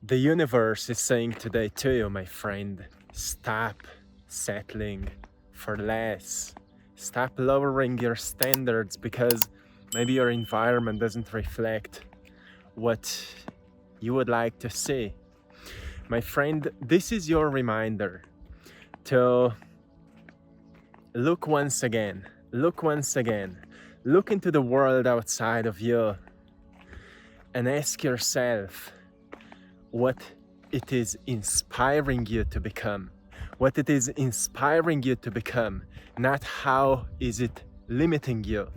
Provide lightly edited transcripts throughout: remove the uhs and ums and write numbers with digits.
The universe is saying today to you, my friend, stop settling for less. Stop lowering your standards because maybe your environment doesn't reflect what you would like to see. My friend, this is your reminder to look once again, look into the world outside of you and ask yourself what it is inspiring you to become, not how is it limiting you.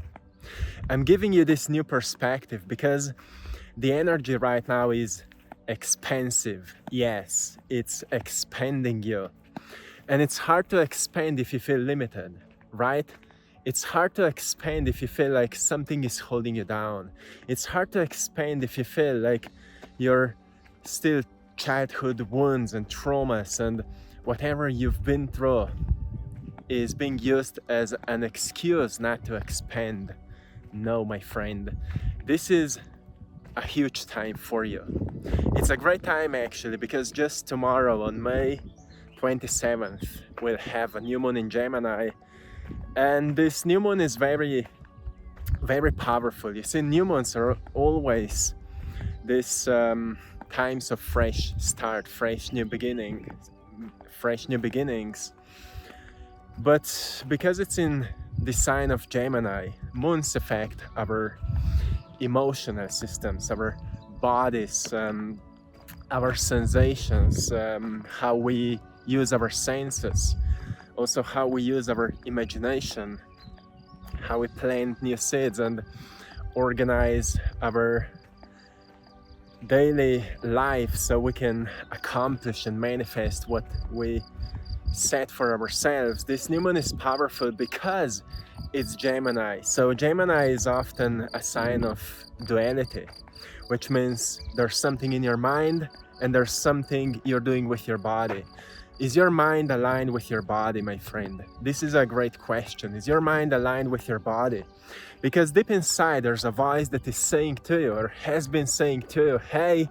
I'm giving you this new perspective because the energy right now is expansive. Yes, it's expanding you. And it's hard to expand if you feel limited, right? It's hard to expand if you feel like something is holding you down. It's hard to expand if you feel like you're still childhood wounds and traumas and whatever you've been through is being used as an excuse not to expand. No, my friend, this is a huge time for you. It's a great time actually, because just tomorrow on May 27th we'll have a new moon in Gemini, and this new moon is very powerful. You see, new moons are always this times of fresh start, fresh new beginnings. But because it's in the sign of Gemini, moons affect our emotional systems, our bodies, our sensations, how we use our senses, also how we use our imagination, how we plant new seeds and organize our daily life so we can accomplish and manifest what we set for ourselves. This new moon is powerful because it's Gemini. So Gemini is often a sign of duality, which means there's something in your mind and there's something you're doing with your body. Is your mind aligned with your body, my friend? This is a great question. Is your mind aligned with your body? Because deep inside there's a voice that is saying to you, or has been saying to you, hey,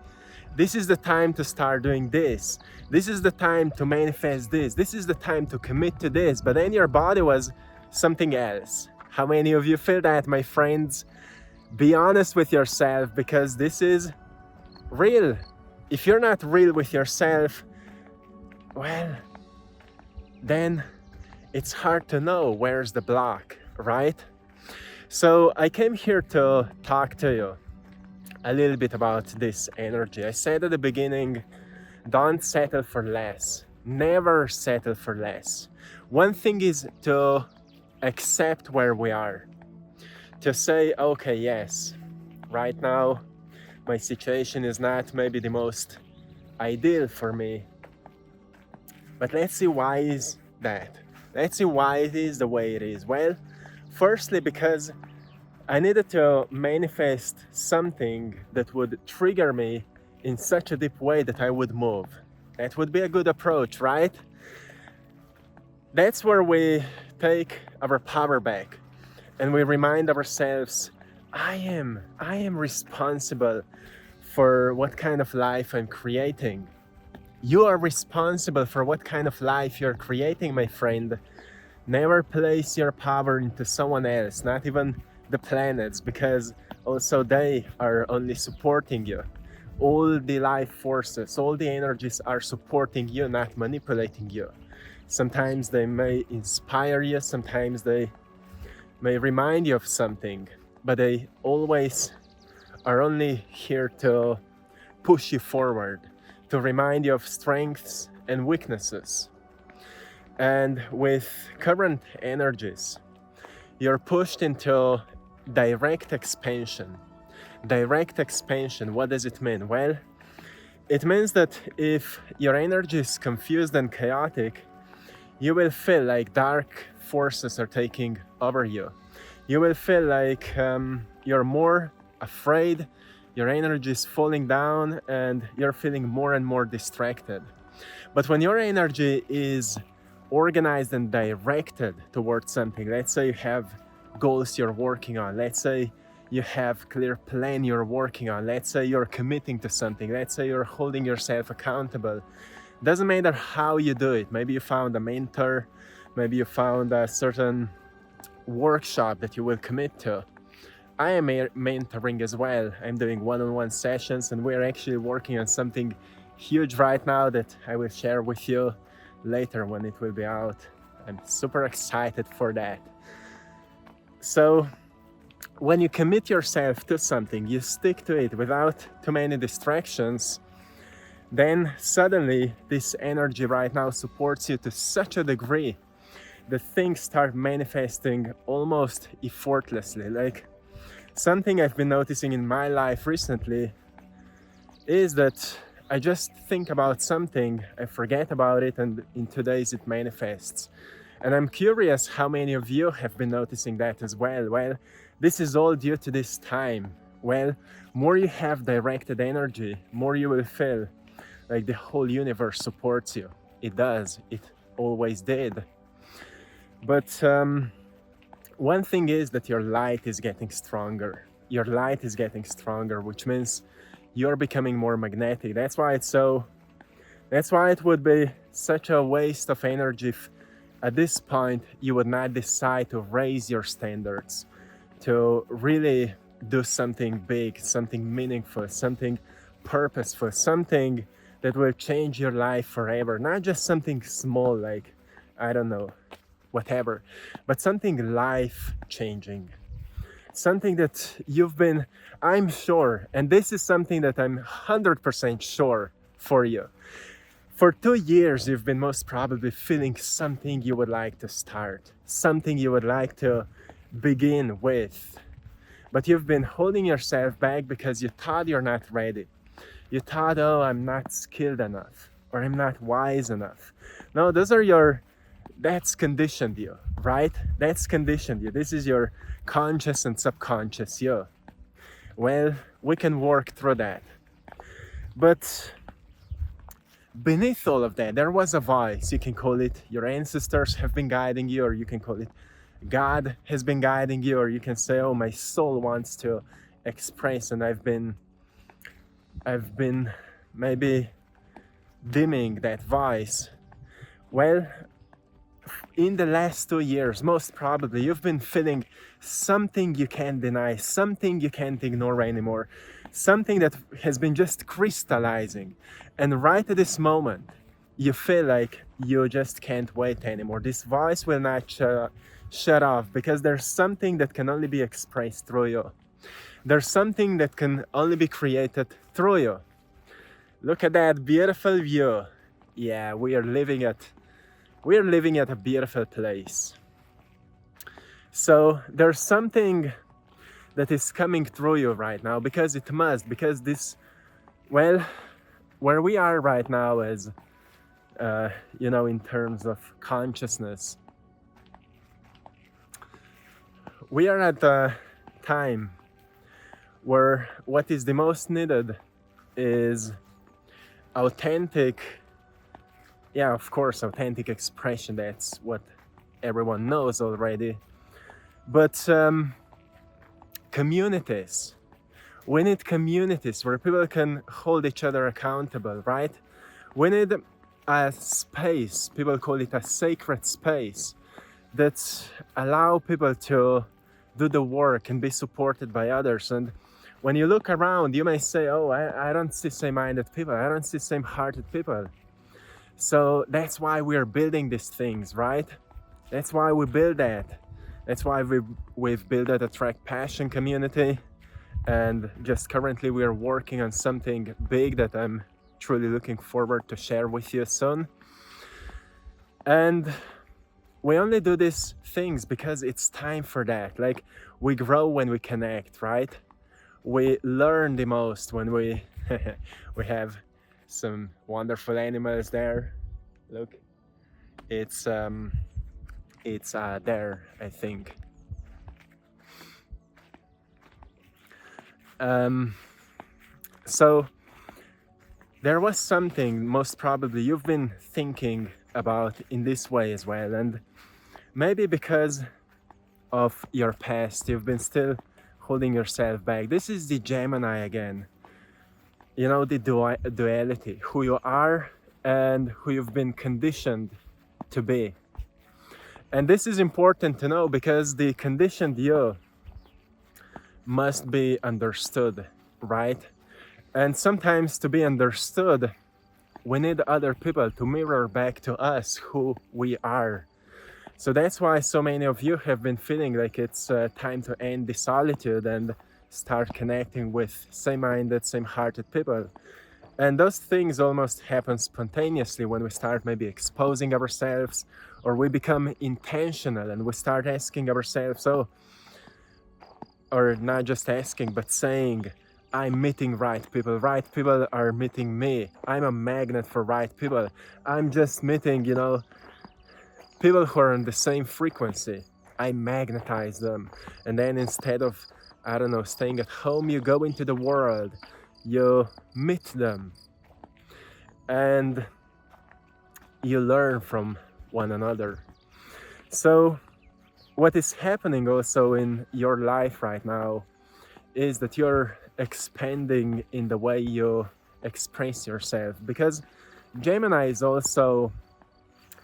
this is the time to start doing this. This is the time to manifest this. This is the time to commit to this. But then your body was something else. How many of you feel that, my friends? Be honest with yourself, because this is real. If you're not real with yourself, well, then it's hard to know where's the block, right? So I came here to talk to you a little bit about this energy. I said at the beginning, don't settle for less. Never settle for less. One thing is to accept where we are. To say, okay, yes, right now my situation is not maybe the most ideal for me. But let's see why is that. Let's see why it is the way it is. Well, firstly, because I needed to manifest something that would trigger me in such a deep way that I would move. That would be a good approach, right? That's where we take our power back and we remind ourselves, I am responsible for what kind of life I'm creating. You are responsible for what kind of life you're creating, my friend. Never place your power into someone else, not even the planets, because also they are only supporting you. All the life forces, all the energies are supporting you, not manipulating you. Sometimes they may inspire you, sometimes they may remind you of something, but they always are only here to push you forward, to remind you of strengths and weaknesses. And with current energies, you're pushed into direct expansion. Direct expansion, what does it mean? Well, it means that if your energy is confused and chaotic, you will feel like dark forces are taking over you. You will feel like you're more afraid, your energy is falling down, and you're feeling more and more distracted. But when your energy is organized and directed towards something, let's say you have goals you're working on, let's say you have clear plan you're working on. Let's say you're committing to something. Let's say you're holding yourself accountable. Doesn't matter how you do it. Maybe you found a mentor, maybe you found a certain workshop that you will commit to. I am mentoring as well. I'm doing one-on-one sessions, and we're actually working on something huge right now that I will share with you later when it will be out. I'm super excited for that. So when you commit yourself to something, you stick to it without too many distractions, then suddenly this energy right now supports you to such a degree that things start manifesting almost effortlessly. Like, something I've been noticing in my life recently is that I just think about something, I forget about it, and in 2 days it manifests. And I'm curious how many of you have been noticing that as well. Well, this is all due to this time. Well, more you have directed energy, more you will feel like the whole universe supports you. It does. It always did. But one thing is that your light is getting stronger. Your light is getting stronger, which means you're becoming more magnetic. That's why it would be such a waste of energy if at this point you would not decide to raise your standards, to really do something big, something meaningful, something purposeful, something that will change your life forever. Not just something small like, I don't know, whatever, but something life-changing. Something that you've been, I'm sure, and this is something that I'm 100% sure for you. For 2 years, you've been most probably feeling something you would like to start, something you would like to begin with. But you've been holding yourself back because you thought you're not ready. You thought, oh, I'm not skilled enough, or I'm not wise enough. No, that's conditioned you, right? That's conditioned you. This is your conscious and subconscious you. Well, we can work through that. But beneath all of that, there was a voice. You can call it your ancestors have been guiding you, or you can call it God has been guiding you, or you can say, oh, my soul wants to express, and I've been maybe dimming that voice. Well, in the last 2 years, most probably, you've been feeling something you can't deny, something you can't ignore anymore, something that has been just crystallizing. And right at this moment, you feel like you just can't wait anymore. This voice will not shut off, because there's something that can only be expressed through you. There's something that can only be created through you. Look at that beautiful view. Yeah, we are living at a beautiful place. So there's something that is coming through you right now, because it must, because this, well, where we are right now is, in terms of consciousness, we are at a time where what is the most needed is authentic, of course, authentic expression. That's what everyone knows already. But communities. We need communities where people can hold each other accountable, right? We need a space, people call it a sacred space, that allow people to do the work and be supported by others. And when you look around, you may say, oh, I don't see same-minded people, I don't see same-hearted people. So that's why we're building these things, right? That's why we build that. That's why we've built that AttractPassion community. And just currently we're working on something big that I'm truly looking forward to share with you soon. And we only do these things because it's time for that. Like, we grow when we connect, right? We learn the most when we we have some wonderful animals there. Look, it's there, I think. So there was something most probably you've been thinking about in this way as well, and maybe because of your past, you've been still holding yourself back. This is the Gemini again. You know, the duality, who you are and who you've been conditioned to be. And this is important to know because the conditioned you must be understood, right? And sometimes to be understood, we need other people to mirror back to us who we are. So that's why so many of you have been feeling like it's time to end the solitude and start connecting with same-minded, same-hearted people. And those things almost happen spontaneously when we start maybe exposing ourselves, or we become intentional and we start asking ourselves, or not just asking, but saying, I'm meeting right people are meeting me, I'm a magnet for right people, I'm just meeting, you know, people who are on the same frequency. I magnetize them. And then instead of, I don't know, staying at home, you go into the world, you meet them, and you learn from one another. So what is happening also in your life right now is that you're expanding in the way you express yourself, because Gemini is also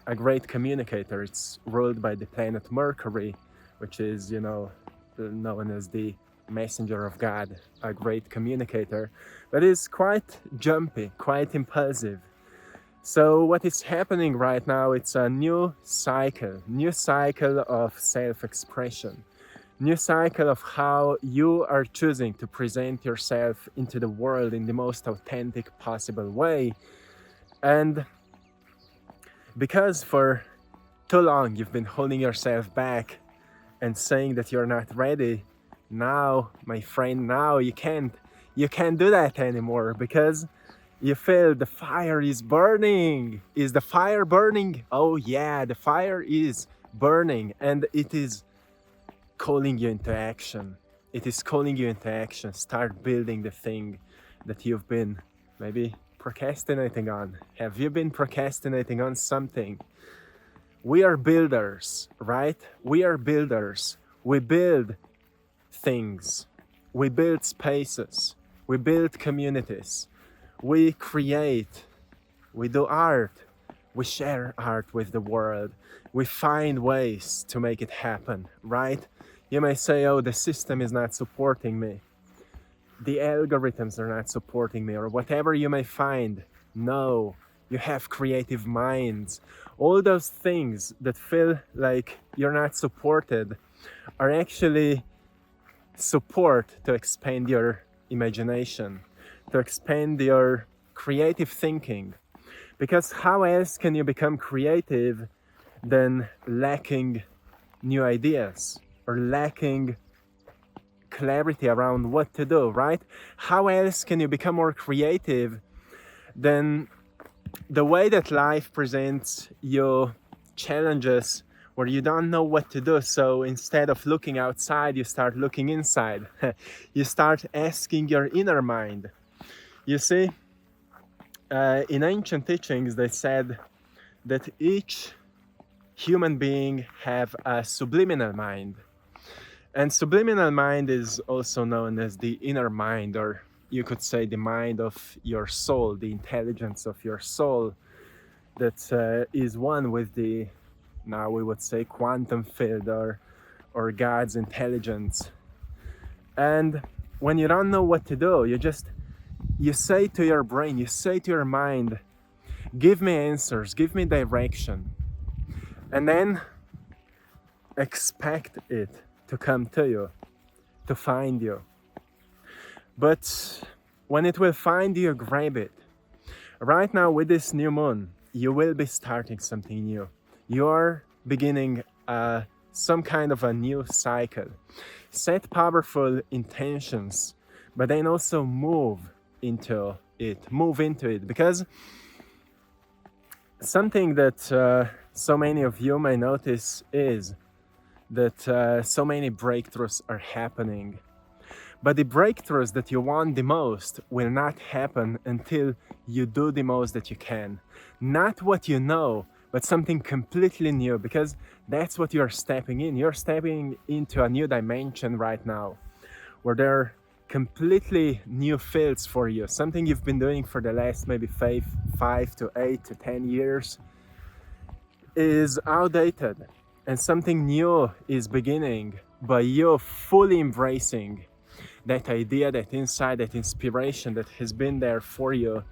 a great communicator. It's ruled by the planet Mercury, which is, you know, known as the messenger of God, a great communicator, but is quite jumpy, quite impulsive. So what is happening right now, it's a new cycle of self-expression, new cycle of how you are choosing to present yourself into the world in the most authentic possible way. And because for too long you've been holding yourself back and saying that you're not ready, now, my friend, now you can't do that anymore, because you feel the fire is burning. Is the fire burning? Oh yeah, the fire is burning, and it is calling you into action. It is calling you into action. Start building the thing that you've been maybe procrastinating on. Have you been procrastinating on something? We are builders, right? We are builders. We build things. We build spaces. We build communities. We create. We do art. We share art with the world. We find ways to make it happen, right? You may say, oh, the system is not supporting me. The algorithms are not supporting me, or whatever you may find. No, you have creative minds. All those things that feel like you're not supported are actually support to expand your imagination, to expand your creative thinking. Because how else can you become creative than lacking new ideas or lacking clarity around what to do, right? How else can you become more creative than the way that life presents you challenges where you don't know what to do? So instead of looking outside, you start looking inside. You start asking your inner mind. You see, in ancient teachings, they said that each human being have a subliminal mind. And subliminal mind is also known as the inner mind, or you could say the mind of your soul, the intelligence of your soul that is one with the, now we would say, quantum field or God's intelligence. And when you don't know what to do, you say to your brain, you say to your mind, give me answers, give me direction. And then expect it to come to you, to find you. But when it will find you, grab it. Right now with this new moon, you will be starting something new. You're beginning some kind of a new cycle. Set powerful intentions, but then also move into it. Because something that so many of you may notice is that so many breakthroughs are happening. But the breakthroughs that you want the most will not happen until you do the most that you can. Not what you know, but something completely new, because that's what you're stepping in. You're stepping into a new dimension right now, where there are completely new fields for you. Something you've been doing for the last maybe 5 to 8 to 10 years is outdated, and something new is beginning by you fully embracing that idea, that insight, that inspiration that has been there for you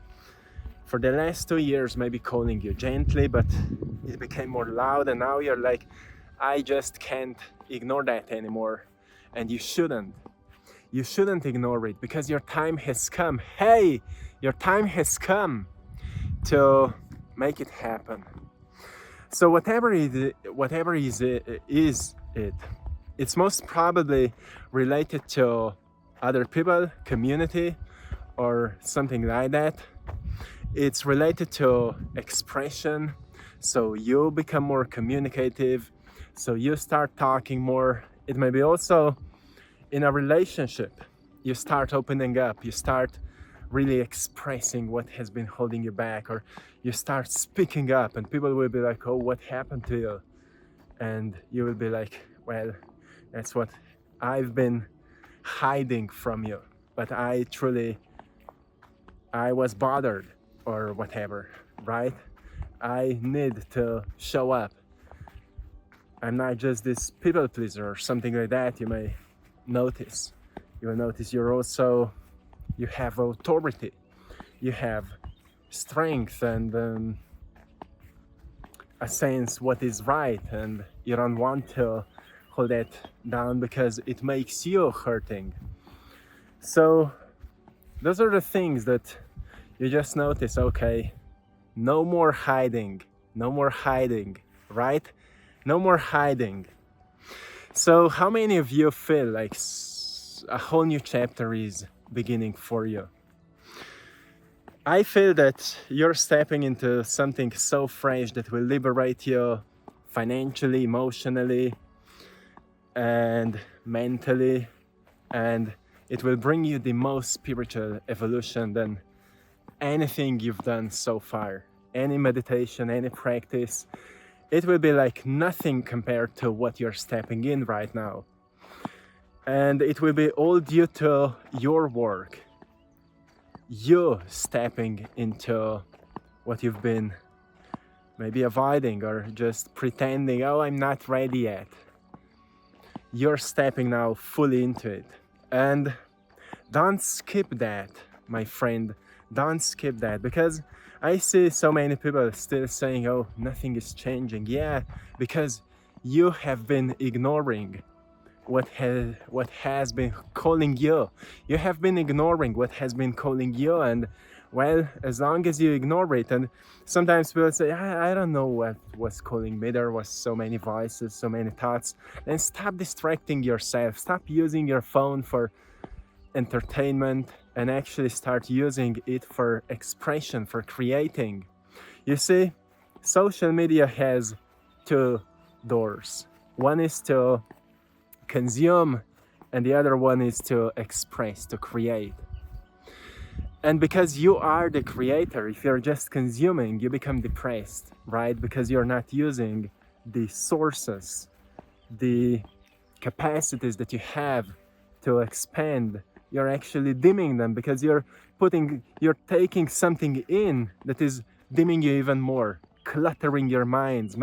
for the last 2 years, maybe calling you gently, but it became more loud, and now you're like, I just can't ignore that anymore. And you shouldn't ignore it, because your time has come. Hey, your time has come to make it happen. So whatever is it, it's most probably related to other people, community, or something like that. It's related to expression, so you become more communicative, so you start talking more. It may be also in a relationship, you start opening up, you start really expressing what has been holding you back, or you start speaking up, and people will be like, oh, what happened to you? And you will be like, well, that's what I've been hiding from you, but I was bothered, or whatever, right? I need to show up. I'm not just this people pleaser or something like that. You may notice. You will notice you have authority, you have strength, and a sense what is right, and you don't want to hold that down because it makes you hurting. So those are the things that you just notice. Okay, no more hiding, right? No more hiding. So how many of you feel like a whole new chapter is beginning for you? I feel that you're stepping into something so fresh that will liberate you financially, emotionally, and mentally, and it will bring you the most spiritual evolution than anything you've done so far. Any meditation, any practice, it will be like nothing compared to what you're stepping in right now. And it will be all due to your work. You stepping into what you've been maybe avoiding or just pretending, oh, I'm not ready yet. You're stepping now fully into it. And don't skip that, my friend. Don't skip that, because I see so many people still saying, oh, nothing is changing. Yeah, because you have been ignoring what has been calling you. You have been ignoring what has been calling you, and well, as long as you ignore it, and sometimes people say, I don't know what was calling me. There was so many voices, so many thoughts. Then stop distracting yourself. Stop using your phone for entertainment and actually start using it for expression, for creating. You see, social media has two doors. One is to consume, and the other one is to express, to create. And because you are the creator, if you're just consuming, you become depressed, right? Because you're not using the sources, the capacities that you have to expand. You're actually dimming them because you're taking something in that is dimming you even more, cluttering your minds.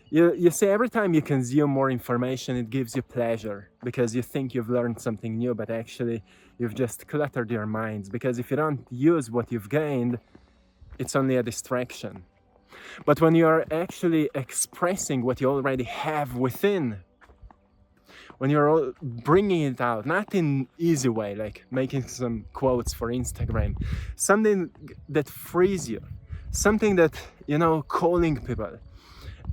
You see, every time you consume more information, it gives you pleasure because you think you've learned something new, but actually you've just cluttered your minds, because if you don't use what you've gained, it's only a distraction. But when you are actually expressing what you already have within, when you're bringing it out, not in easy way, like making some quotes for Instagram, something that frees you, something that, calling people,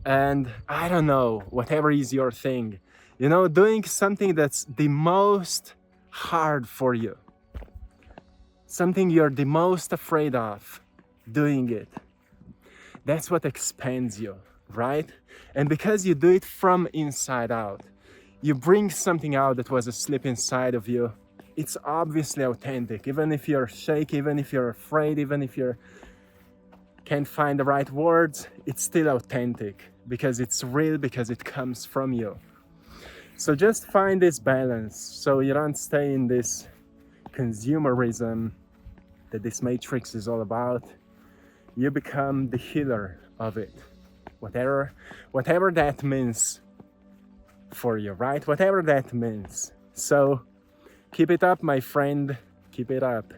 and I don't know, whatever is your thing, doing something that's the most hard for you, something you're the most afraid of, doing it. That's what expands you, right? And because you do it from inside out, you bring something out that was asleep inside of you. It's obviously authentic, even if you're shaky, even if you're afraid, even if you can't find the right words, it's still authentic because it's real, because it comes from you. So just find this balance so you don't stay in this consumerism that this matrix is all about. You become the healer of it, whatever that means for you, right? Whatever that means. So keep it up, my friend, keep it up.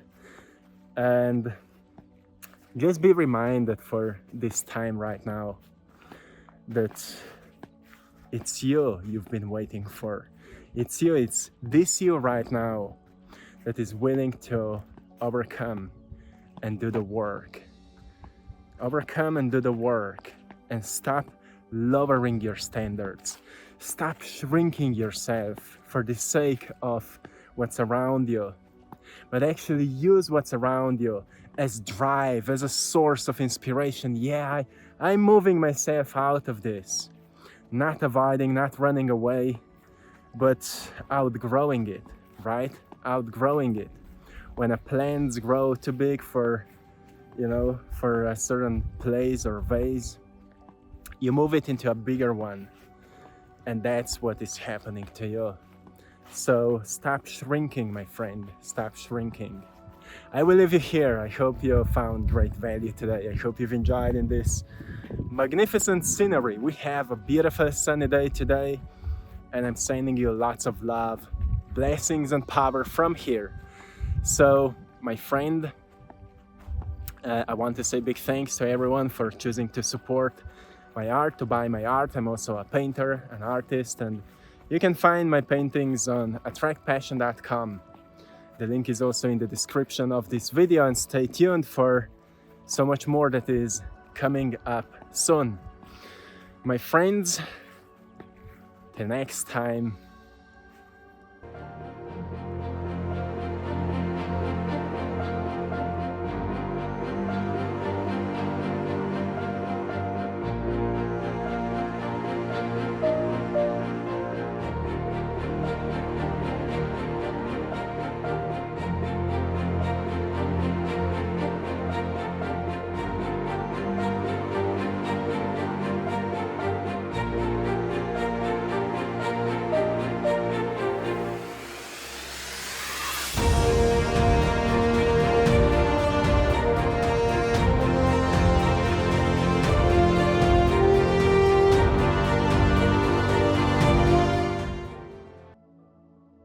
And just be reminded for this time right now that it's you've been waiting for. It's this you right now that is willing to overcome and do the work. Overcome and do the work, and stop lowering your standards. Stop shrinking yourself for the sake of what's around you, but actually use what's around you as drive, as a source of inspiration. Yeah, I'm moving myself out of this. Not avoiding, not running away, but outgrowing it, right? Outgrowing it. When plants grow too big for a certain place or vase, you move it into a bigger one. And that's what is happening to you. So stop shrinking, my friend. Stop shrinking. I will leave you here. I hope you found great value today. I hope you've enjoyed in this magnificent scenery. We have a beautiful sunny day today, and I'm sending you lots of love, blessings, and power from here. So, my friend, I want to say big thanks to everyone for choosing to support my art, to buy my art. I'm also a painter, an artist, and you can find my paintings on AttractPassion.com. The link is also in the description of this video, and stay tuned for so much more that is coming up soon. My friends, till next time.